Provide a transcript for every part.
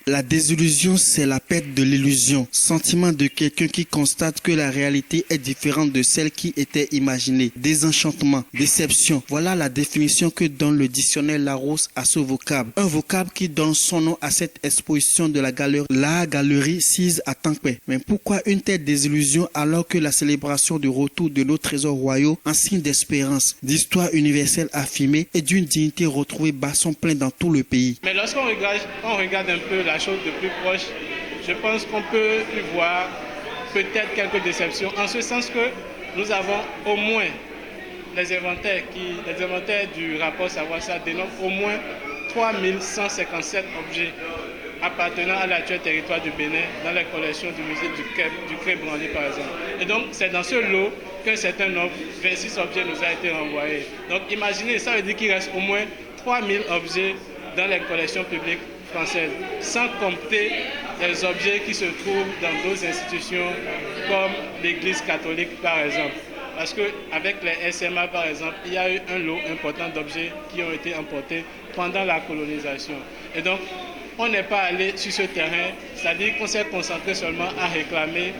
La désillusion, c'est la perte de l'illusion, sentiment de quelqu'un qui constate que la réalité est différente de celle qui était imaginée. Désenchantement, déception, voilà la définition que donne le dictionnaire Larousse à ce vocable. Un vocable qui donne son nom à cette exposition de la galerie Cise à Tancpé. Mais pourquoi une telle désillusion alors que la célébration du retour de nos trésors royaux en signe d'espérance, d'histoire universelle affirmée et d'une dignité retrouvée bat son plein dans tout le pays? Mais lorsqu'on regarde un peu la chose de plus proche, je pense qu'on peut y voir peut-être quelques déceptions, en ce sens que nous avons au moins les inventaires du rapport Savoir-Ça dénombrent au moins 3157 objets appartenant à l'actuel territoire du Bénin dans les collections du musée du Cré-Branly par exemple. Et donc c'est dans ce lot qu'un certain nombre, 26 objets nous a été renvoyés. Donc imaginez, ça veut dire qu'il reste au moins 3000 objets dans les collections publiques françaises, sans compter les objets qui se trouvent dans d'autres institutions comme l'Église catholique par exemple. Parce qu'avec les SMA par exemple, il y a eu un lot important d'objets qui ont été emportés pendant la colonisation. Et donc, on n'est pas allé sur ce terrain, c'est-à-dire qu'on s'est concentré seulement à réclamer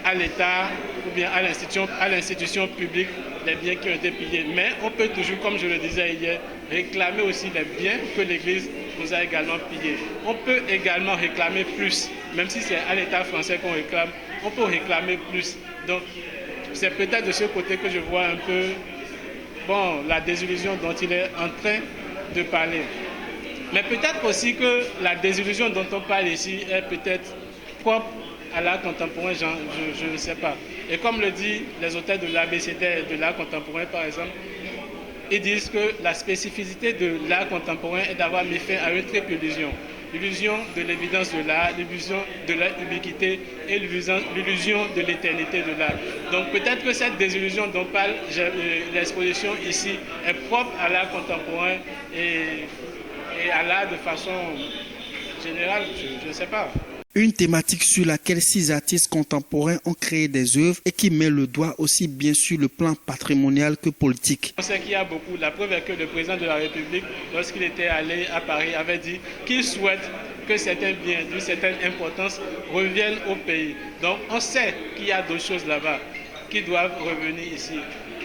à l'État ou bien à l'institution publique les biens qui ont été pillés. Mais on peut toujours, comme je le disais hier, réclamer aussi les biens que l'Église nous a également pillés. On peut également réclamer plus, même si c'est à l'État français qu'on réclame, on peut réclamer plus. Donc c'est peut-être de ce côté que je vois un peu la désillusion dont il est en train de parler. Mais peut-être aussi que la désillusion dont on parle ici est peut-être propre à l'art contemporain, je ne sais pas. Et comme le disent les auteurs de l'ABCD de l'art contemporain, par exemple, ils disent que la spécificité de l'art contemporain est d'avoir mis fin à une triple illusion. L'illusion de l'évidence de l'art, l'illusion de la ubiquité et l'illusion de l'éternité de l'art. Donc peut-être que cette désillusion dont parle l'exposition ici est propre à l'art contemporain et à l'art de façon générale, je ne sais pas. Une thématique sur laquelle 6 artistes contemporains ont créé des œuvres et qui met le doigt aussi bien sur le plan patrimonial que politique. On sait qu'il y a beaucoup. La preuve est que le président de la République, lorsqu'il était allé à Paris, avait dit qu'il souhaite que certains biens d'une certaine importance reviennent au pays. Donc on sait qu'il y a d'autres choses là-bas qui doivent revenir ici.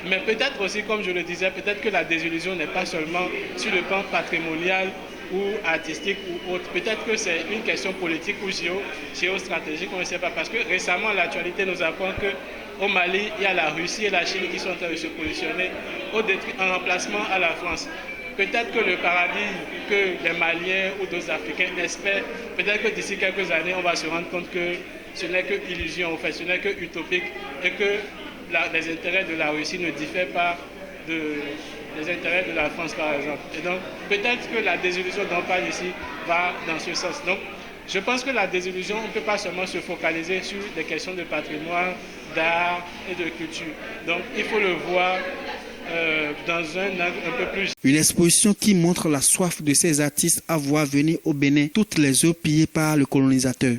Mais peut-être aussi, comme je le disais, peut-être que la désillusion n'est pas seulement sur le plan patrimonial ou artistique ou autre. Peut-être que c'est une question politique ou géostratégique, on ne sait pas. Parce que récemment, l'actualité nous apprend qu'au Mali, il y a la Russie et la Chine qui sont en train de se positionner en remplacement à la France. Peut-être que le paradis que les Maliens ou d'autres Africains espèrent, peut-être que d'ici quelques années, on va se rendre compte que ce n'est que illusion, en fait, ce n'est que utopique et que les intérêts de la Russie ne diffèrent pas des intérêts de la France, par exemple. Et donc, peut-être que la désillusion dont on parle ici va dans ce sens. Donc, je pense que la désillusion, on ne peut pas seulement se focaliser sur des questions de patrimoine, d'art et de culture. Donc, il faut le voir dans un angle un peu plus. Une exposition qui montre la soif de ces artistes à voir venir au Bénin toutes les œuvres pillées par le colonisateur.